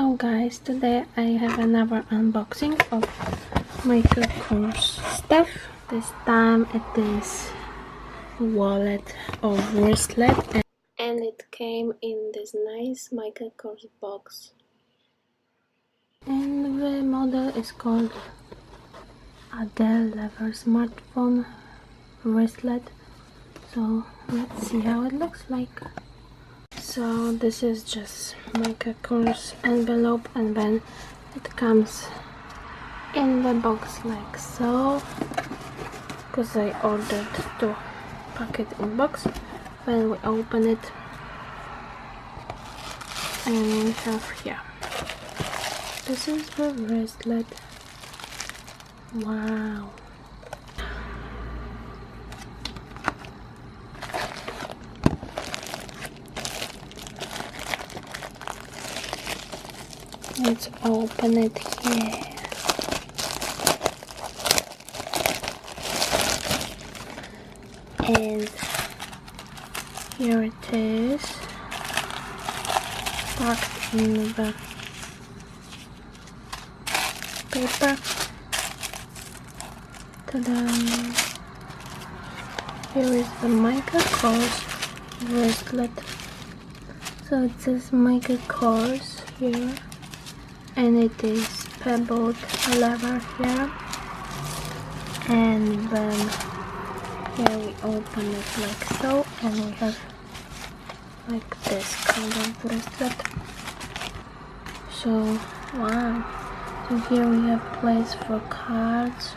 Hello guys, today I have another unboxing of makeup course stuff. This time it is wallet or wristlet, and it came in this nice makeup course box, and the model is called ADELE leather smartphone wristlet. So let's see how it looks like. So this is just makeup course envelope, and then it comes in the box like so, because I ordered to pack it in box. Then we open it and we have here, this is the wristlet. Wow. Let's open it here. And here it is, packed in the paper. Ta-da! Here is the makeup course wristlet. So it says makeup course here, and it is pebbled leather here, and then here we open it like so, and we have like this kind of bracelet. So wow, so here we have place for cards.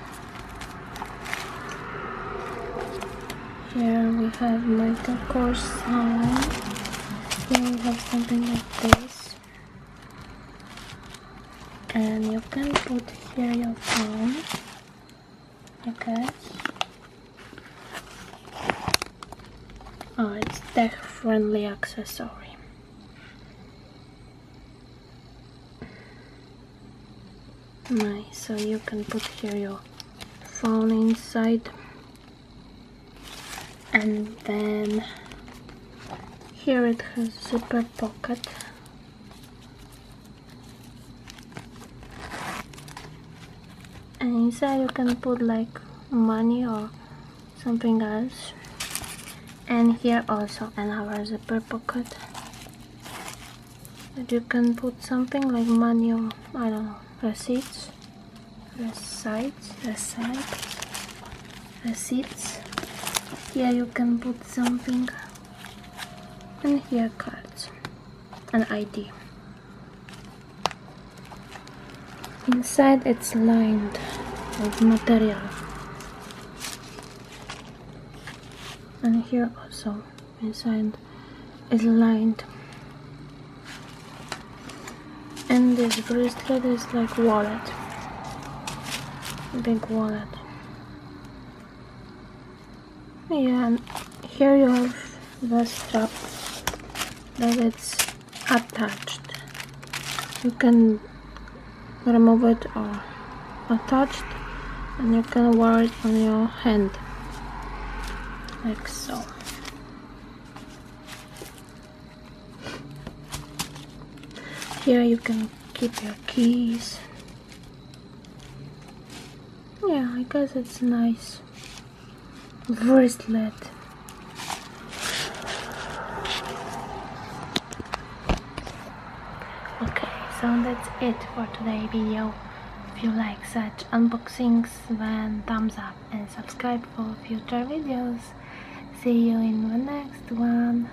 Here we have makeup course sign. Here we have something like this, and you can put here your phone. Okay. Oh, it's tech-friendly accessory. Nice, so you can put here your phone inside, and then here it has zipper pocket. And inside you can put like money or something else. And here also another zipper pocket that you can put something like money or I don't know, receipts. Here you can put something, and here cards and ID. Inside it's lined with material, and here also inside is lined. And this bracelet is like wallet, big wallet. Yeah, and here you have the strap that it's attached. You can remove it or attached, and you can wear it on your hand like so. Here you can keep your keys. Yeah, I guess it's nice wristlet. Okay, so that's it for today's video. If you like such unboxings, then thumbs up and subscribe for future videos. See you in the next one.